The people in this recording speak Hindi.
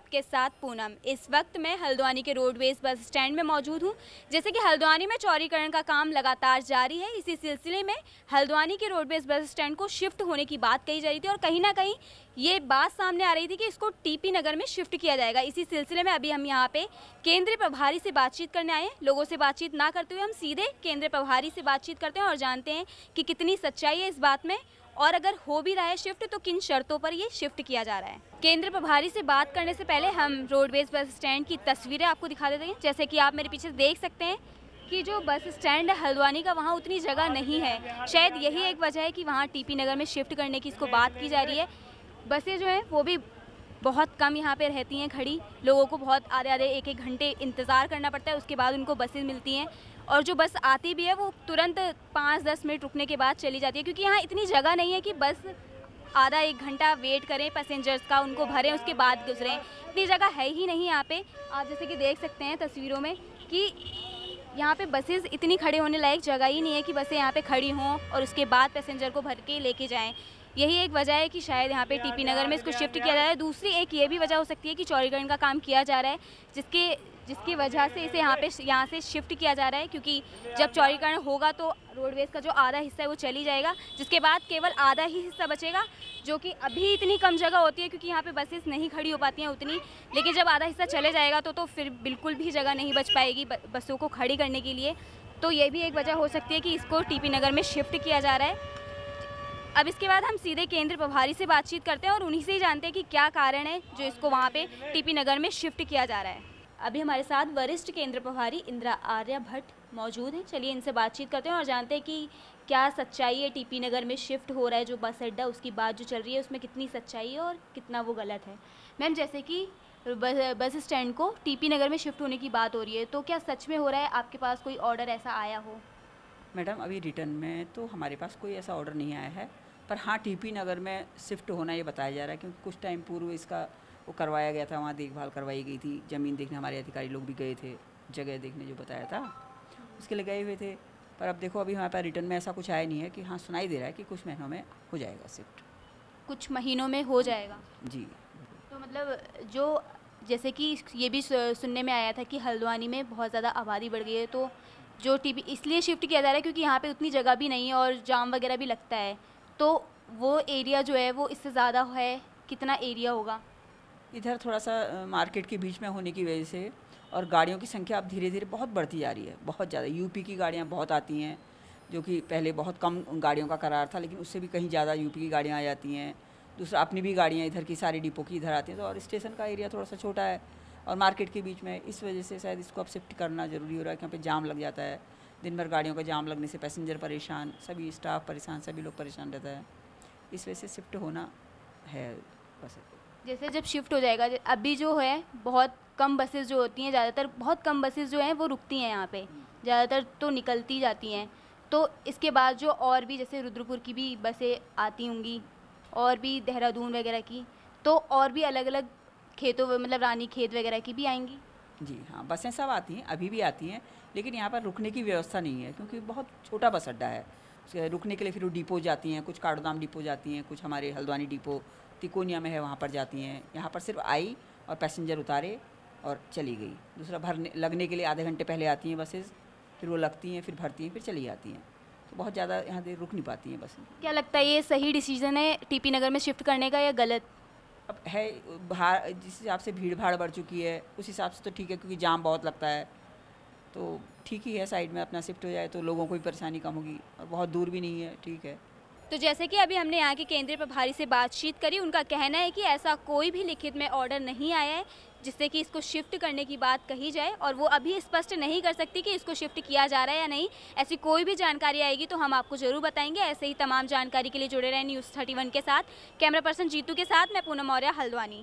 आपके साथ पूनम। इस वक्त मैं हल्द्वानी के रोडवेज बस स्टैंड में मौजूद हूं। जैसे कि हल्द्वानी में चौड़ीकरण का काम लगातार जारी है, इसी सिलसिले में हल्द्वानी के रोडवेज बस स्टैंड को शिफ्ट होने की बात कही जा रही थी और कहीं ना कहीं ये बात सामने आ रही थी कि इसको टीपी नगर में शिफ्ट किया जाएगा। इसी सिलसिले में अभी हम यहाँ पे केंद्रीय प्रभारी से बातचीत करने आए हैं। लोगों से बातचीत ना करते हुए हम सीधे केंद्रीय प्रभारी से बातचीत करते हैं और जानते हैं कि कितनी सच्चाई है इस बात में, और अगर हो भी रहा है शिफ्ट तो किन शर्तों पर ये शिफ्ट किया जा रहा है। केंद्र प्रभारी से बात करने से पहले हम रोडवेज बस स्टैंड की तस्वीरें आपको दिखा देते हैं। जैसे कि आप मेरे पीछे देख सकते हैं कि जो बस स्टैंड है हल्द्वानी का, वहाँ उतनी जगह नहीं है। शायद यही एक वजह है कि वहाँ टीपी नगर में शिफ्ट करने की इसको बात की जा रही है। बसें जो हैं वो भी बहुत कम यहाँ पे रहती हैं खड़ी। लोगों को बहुत आधे एक घंटे इंतज़ार करना पड़ता है, उसके बाद उनको बसें मिलती हैं। और जो बस आती भी है वो तुरंत 5-10 मिनट रुकने के बाद चली जाती है, क्योंकि यहाँ इतनी जगह नहीं है कि बस आधा एक घंटा वेट करें पैसेंजर्स का, उनको भरें उसके बाद गुजरें। इतनी जगह है ही नहीं यहाँ पे। आप जैसे कि देख सकते हैं तस्वीरों में कि यहाँ पे बसेस इतनी खड़े होने लायक जगह ही नहीं है कि बसें यहाँ पे खड़ी हों और उसके बाद पैसेंजर को भर के लेके जाएं। यही एक वजह है कि शायद यहाँ पे टीपी नगर में इसको शिफ्ट किया जा रहा है। दूसरी एक ये भी वजह हो सकती है कि चौड़ीकरण का काम किया जा रहा है, जिसकी वजह से इसे यहाँ से शिफ्ट किया जा रहा है, क्योंकि जब चौड़ीकरण होगा तो रोडवेज का जो आधा हिस्सा है वो चली जाएगा, जिसके बाद केवल आधा ही हिस्सा बचेगा, जो कि अभी इतनी कम जगह होती है क्योंकि यहाँ पे बसेस नहीं खड़ी हो पाती हैं उतनी। लेकिन जब आधा हिस्सा चले जाएगा तो फिर बिल्कुल भी जगह नहीं बच पाएगी बसों को खड़ी करने के लिए। तो ये भी एक वजह हो सकती है कि इसको टीपी नगर में शिफ्ट किया जा रहा है। अब इसके बाद हम सीधे केंद्र प्रभारी से बातचीत करते हैं और उन्हीं से ही जानते हैं कि क्या कारण है जो इसको वहाँ पे टीपी नगर में शिफ्ट किया जा रहा है। अभी हमारे साथ वरिष्ठ केंद्र प्रभारी इंदिरा आर्या भट्ट मौजूद हैं। चलिए इनसे बातचीत करते हैं और जानते हैं कि क्या सच्चाई है टीपी नगर में शिफ्ट हो रहा है जो बस अड्डा, उसकी बात जो चल रही है उसमें कितनी सच्चाई है और कितना वो गलत है। मैम, जैसे कि बस स्टैंड को टीपी नगर में शिफ्ट होने की बात हो रही है, तो क्या सच में हो रहा है? आपके पास कोई ऑर्डर ऐसा आया हो? मैडम, अभी रिटर्न में तो हमारे पास कोई ऐसा ऑर्डर नहीं आया है, पर हाँ टीपी नगर में शिफ्ट होना ये बताया जा रहा है, क्योंकि कुछ टाइम पूर्व इसका वो करवाया गया था, वहाँ देखभाल करवाई गई थी, ज़मीन देखने हमारे अधिकारी लोग भी गए थे, जगह देखने जो बताया था उसके लिए गए हुए थे। पर अब देखो अभी हमारे पास रिटर्न में ऐसा कुछ आया नहीं है कि हाँ सुनाई दे रहा है कि कुछ महीनों में हो जाएगा शिफ्ट। कुछ महीनों में हो जाएगा जी। तो मतलब जो जैसे कि ये भी सुनने में आया था कि हल्द्वानी में बहुत ज़्यादा आबादी बढ़ गई है, तो जो टीपी इसलिए शिफ्ट किया जा रहा है क्योंकि यहाँ पे उतनी जगह भी नहीं है और जाम वगैरह भी लगता है, तो वो एरिया जो है वो इससे ज़्यादा है। कितना एरिया होगा? इधर थोड़ा सा मार्केट के बीच में होने की वजह से और गाड़ियों की संख्या अब धीरे धीरे बहुत बढ़ती जा रही है, बहुत ज़्यादा। यूपी की गाड़ियाँ बहुत आती हैं, जो कि पहले बहुत कम गाड़ियों का करार था, लेकिन उससे भी कहीं ज़्यादा यूपी की गाड़ियाँ आ जाती हैं। दूसरा अपनी भी गाड़ियाँ इधर की सारी डिपो की इधर आती हैं, तो और स्टेशन का एरिया थोड़ा सा छोटा है और मार्केट के बीच में, इस वजह से शायद इसको अब शिफ्ट करना ज़रूरी हो रहा है। यहाँ पे जाम लग जाता है, दिन भर गाड़ियों का जाम लगने से पैसेंजर परेशान, सभी स्टाफ परेशान, सभी लोग परेशान रहता है, इस वजह से शिफ्ट होना है बस। जैसे जब शिफ्ट हो जाएगा, अभी जो है बहुत कम बसेस जो होती हैं, ज़्यादातर बहुत कम बसेस जो हैं वो रुकती हैं यहाँ पे, ज़्यादातर तो निकलती जाती हैं। तो इसके बाद जो और भी जैसे रुद्रपुर की भी बसें आती होंगी और भी देहरादून वगैरह की, तो और भी अलग अलग खेतों मतलब रानी खेत वगैरह की भी आएंगी। जी हाँ, बसें सब आती हैं, अभी भी आती हैं, लेकिन यहाँ पर रुकने की व्यवस्था नहीं है क्योंकि बहुत छोटा बस अड्डा है। रुकने के लिए फिर वो डिपो जाती हैं, कुछ काठगोदाम डिपो जाती हैं, कुछ हमारे हल्द्वानी डिपो तिकोनिया में है वहाँ पर जाती हैं। यहाँ पर सिर्फ आई और पैसेंजर उतारे और चली गई। दूसरा भरने लगने के लिए आधे घंटे पहले आती हैं बसेस, फिर वो लगती हैं, फिर भरती हैं, फिर चली जाती हैं, तो बहुत ज़्यादा यहाँ से रुक नहीं पाती हैं बसें। क्या लगता है ये सही डिसीजन है टीपी नगर में शिफ्ट करने का या गलत? अब है जिस हिसाब से भीड़ भाड़ बढ़ चुकी है उस हिसाब से तो ठीक है, क्योंकि जाम बहुत लगता है, तो ठीक ही है, साइड में अपना शिफ्ट हो जाए तो लोगों को भी परेशानी कम होगी और बहुत दूर भी नहीं है, ठीक है। तो जैसे कि अभी हमने यहाँ के केंद्रीय प्रभारी से बातचीत करी, उनका कहना है कि ऐसा कोई भी लिखित में ऑर्डर नहीं आया है जिससे कि इसको शिफ्ट करने की बात कही जाए, और वो अभी स्पष्ट नहीं कर सकती कि इसको शिफ्ट किया जा रहा है या नहीं। ऐसी कोई भी जानकारी आएगी तो हम आपको जरूर बताएंगे। ऐसे ही तमाम जानकारी के लिए जुड़े रहें न्यूज़ 31 के साथ। कैमरा पर्सन जीतू के साथ मैं पूनम मौर्य, हल्द्वानी।